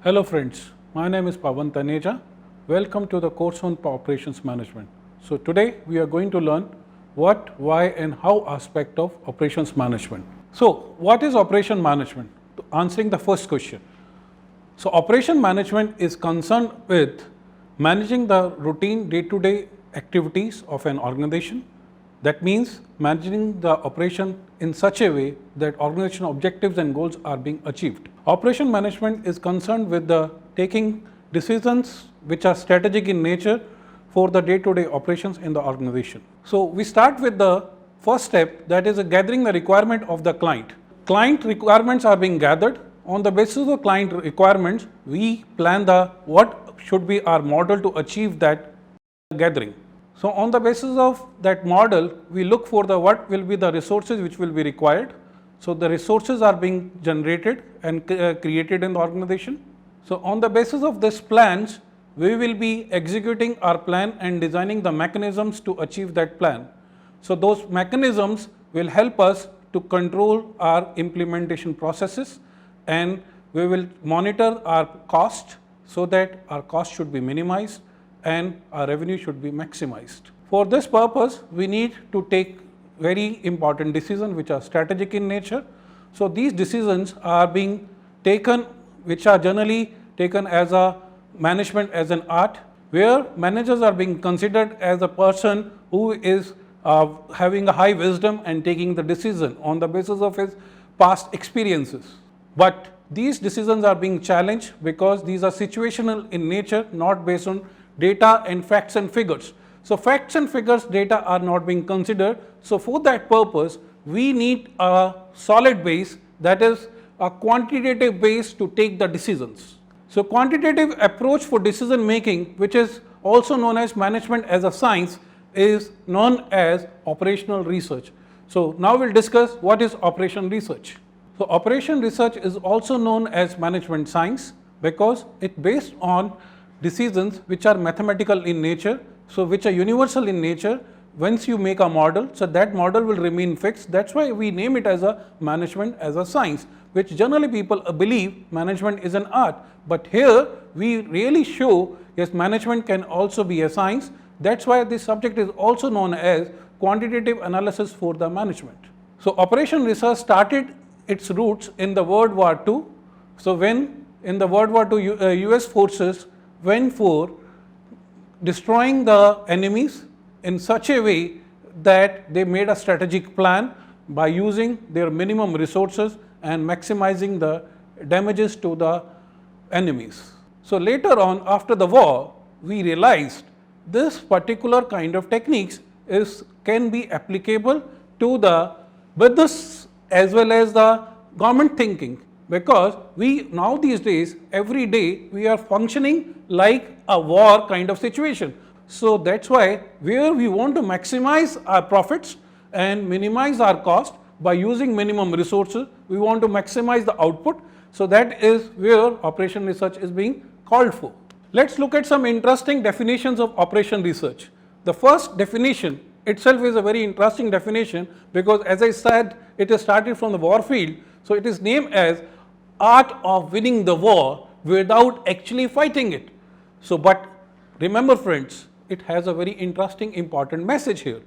Hello friends, my name is Pavan Taneja. Welcome to the course on operations management. So today we are going to learn what, why and how aspect of operations management. So what is operation management? Answering the first question. So operation management is concerned with managing the routine day-to-day activities of an organization. That means managing the operation in such a way that organization objectives and goals are being achieved. Operation management is concerned with the taking decisions which are strategic in nature for the day-to-day operations in the organization. So we start with the first step, that is gathering the requirement of the client. Client requirements are being gathered. On the basis of client requirements, we plan what should be our model to achieve that gathering. So on the basis of that model, we look for what will be the resources which will be required. So the resources are being generated and created in the organization. So on the basis of these plans, we will be executing our plan and designing the mechanisms to achieve that plan. So those mechanisms will help us to control our implementation processes, and we will monitor our cost so that our cost should be minimized and our revenue should be maximized. For this purpose, we need to take very important decisions which are strategic in nature. So these decisions are being taken, which are generally taken as a management as an art, where managers are being considered as a person who is having a high wisdom and taking the decision on the basis of his past experiences. But these decisions are being challenged because these are situational in nature, not based on data and facts and figures. So facts and figures data are not being considered. So for that purpose, we need a solid base, that is a quantitative base to take the decisions. So quantitative approach for decision making, which is also known as management as a science, is known as operational research. So now we'll discuss what is operation research. So operation research is also known as management science because it's based on decisions which are mathematical in nature, so which are universal in nature. Once you make a model, so that model will remain fixed. That's why we name it as a management as a science, which generally people believe management is an art. But here we really show, yes, management can also be a science. That's why this subject is also known as quantitative analysis for the management. So operation research started its roots in the World War II. So when in the World War II, US forces went for destroying the enemies in such a way that they made a strategic plan by using their minimum resources and maximizing the damages to the enemies. So later on, after the war, we realized this particular kind of techniques can be applicable to the business as well as the government thinking, because we now these days, every day, we are functioning like a war kind of situation. So that's why where we want to maximize our profits and minimize our cost by using minimum resources, we want to maximize the output. So that is where operation research is being called for. Let's look at some interesting definitions of operation research. The first definition itself is a very interesting definition because, as I said, it is started from the war field. So it is named as art of winning the war without actually fighting it. So, but remember friends, it has a very interesting important message here,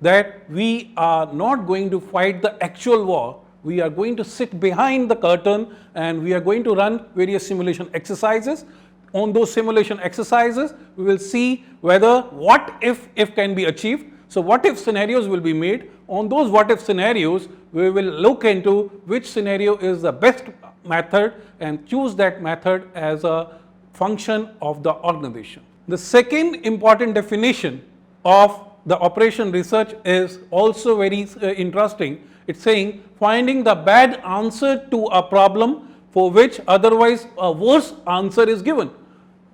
that we are not going to fight the actual war. We are going to sit behind the curtain and we are going to run various simulation exercises. On those simulation exercises, we will see whether what if can be achieved. So what if scenarios will be made. On those what if scenarios, we will look into which scenario is the best method and choose that method as a function of the organization. The second important definition of the operation research is also very interesting. It's saying finding the bad answer to a problem for which otherwise a worse answer is given.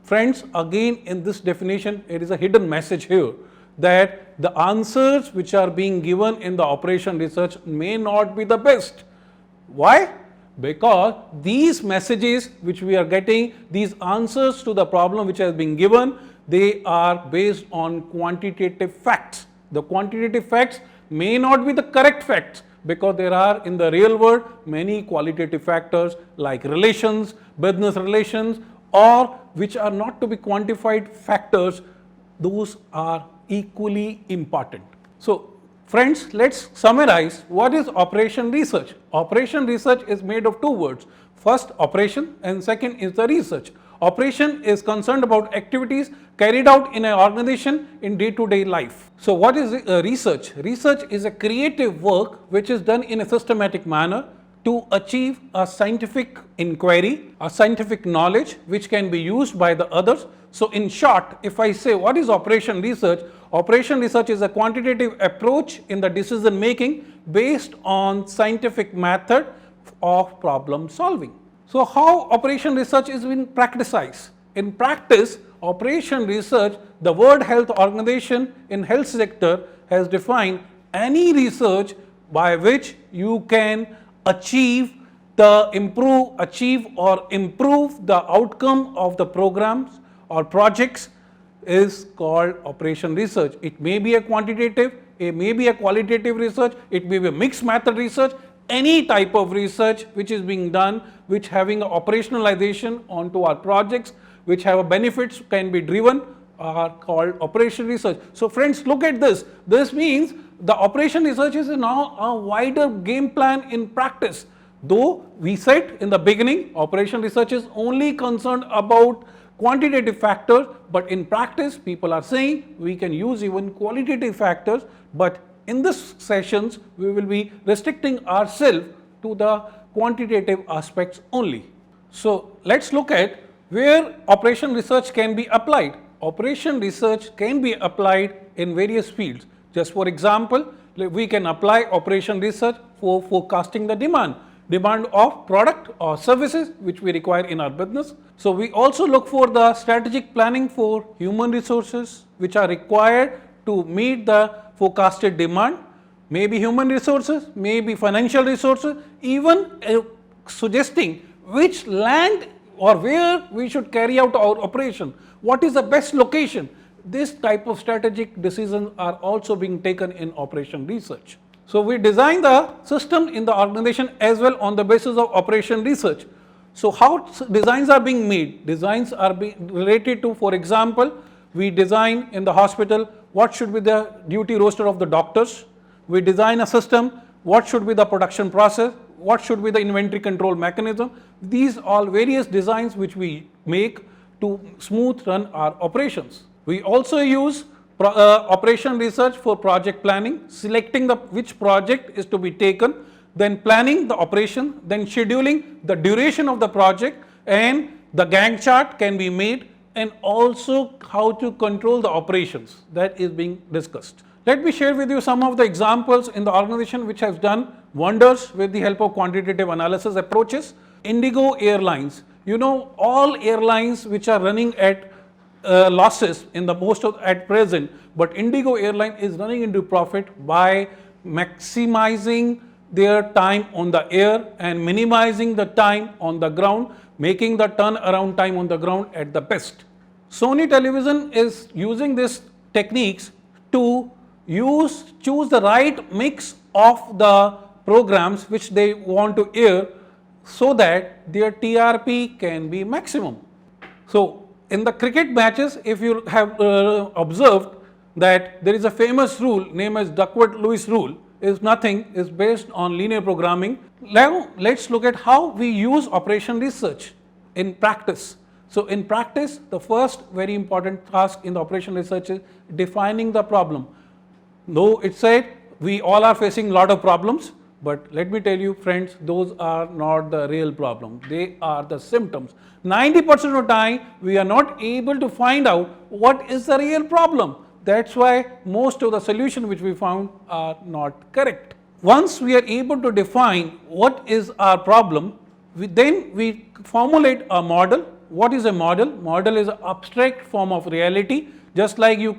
Friends, again in this definition, it is a hidden message here, that the answers which are being given in the operation research may not be the best. Why? Because these messages which we are getting, these answers to the problem which has been given, they are based on quantitative facts. The quantitative facts may not be the correct facts, because there are in the real world many qualitative factors like relations, business relations, or which are not to be quantified factors. Those are equally important. So friends, let's summarize what is operation research. Operation research is made of two words. First, operation, and second is the research. Operation is concerned about activities carried out in an organization in day-to-day life. So what is research? Research is a creative work which is done in a systematic manner to achieve a scientific inquiry, a scientific knowledge which can be used by the others. So in short, if I say what is operation research is a quantitative approach in the decision making based on scientific method of problem solving. So how operation research is being practiced? In practice, operation research, the World Health Organization in health sector has defined any research by which you can achieve or improve the outcome of the programs or projects is called operation research. It may be a quantitative, it may be a qualitative research, it may be a mixed method research, any type of research which is being done, which having a operationalization onto our projects, which have a benefits can be driven, are called operation research. So friends, look at this. This means the operation research is now a wider game plan in practice. Though we said in the beginning, operation research is only concerned about quantitative factors, but in practice people are saying we can use even qualitative factors, but in this sessions we will be restricting ourselves to the quantitative aspects only. So let's look at where operation research can be applied. Operation research can be applied in various fields. Just for example, we can apply operation research for forecasting the demand of product or services which we require in our business. So we also look for the strategic planning for human resources which are required to meet the forecasted demand, maybe human resources, maybe financial resources, even suggesting which land or where we should carry out our operation, what is the best location. This type of strategic decisions are also being taken in operation research. So we design the system in the organization as well on the basis of operation research. So how designs are being made? Designs are being related to, for example, we design in the hospital what should be the duty roster of the doctors. We design a system, what should be the production process, what should be the inventory control mechanism. These are various designs which we make to smooth run our operations. We also use operation research for project planning, selecting which project is to be taken, then planning the operation, then scheduling the duration of the project, and the Gantt chart can be made, and also how to control the operations that is being discussed. Let me share with you some of the examples in the organization which has done wonders with the help of quantitative analysis approaches. Indigo Airlines, you know, all airlines which are running at losses in the most of at present, but Indigo Airline is running into profit by maximizing their time on the air and minimizing the time on the ground, making the turnaround time on the ground at the best. Sony Television is using these techniques to choose the right mix of the programs which they want to air so that their TRP can be maximum. So in the cricket matches, if you have observed that there is a famous rule named as Duckworth-Lewis rule, is based on linear programming. Now let's look at how we use operation research in practice. So in practice, the first very important task in the operation research is defining the problem. Though it said we all are facing a lot of problems, but let me tell you friends, those are not the real problem. They are the symptoms. 90% of the time we are not able to find out what is the real problem. That's why most of the solutions which we found are not correct. Once we are able to define what is our problem, then we formulate a model. What is a model? Model is an abstract form of reality. Just like you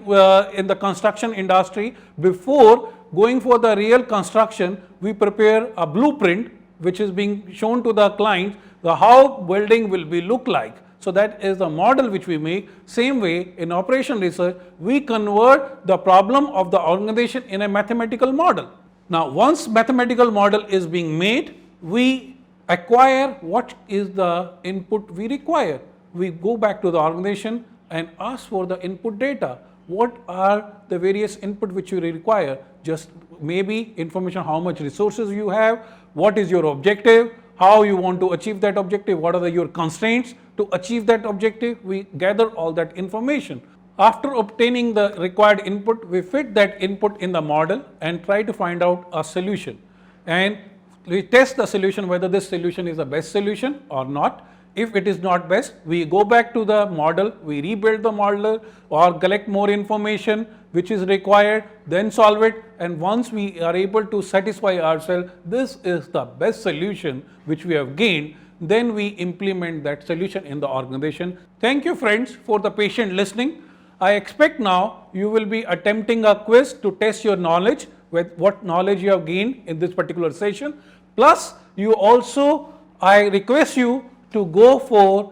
in the construction industry, before going for the real construction, we prepare a blueprint which is being shown to the client, how building will be look like. So that is the model which we make. Same way in operation research, we convert the problem of the organization in a mathematical model. Now, once mathematical model is being made, we acquire what is the input we require. We go back to the organization and ask for the input data. What are the various input which you require? Just maybe information how much resources you have, what is your objective, how you want to achieve that objective, what are your constraints to achieve that objective. We gather all that information. After obtaining the required input, we fit that input in the model and try to find out a solution. And we test the solution whether this solution is the best solution or not. If it is not best, we go back to the model, we rebuild the model or collect more information which is required, then solve it. And once we are able to satisfy ourselves, this is the best solution which we have gained, then we implement that solution in the organization. Thank you friends for the patient listening. I expect now you will be attempting a quiz to test your knowledge with what knowledge you have gained in this particular session. Plus, you also, I request you to go for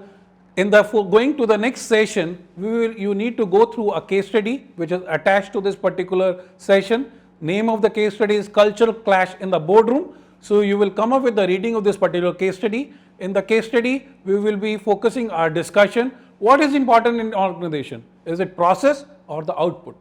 going to the next session, you need to go through a case study which is attached to this particular session. Name of the case study is Cultural Clash in the Boardroom. So you will come up with the reading of this particular case study. In the case study, we will be focusing our discussion. What is important in organization? Is it process or the output?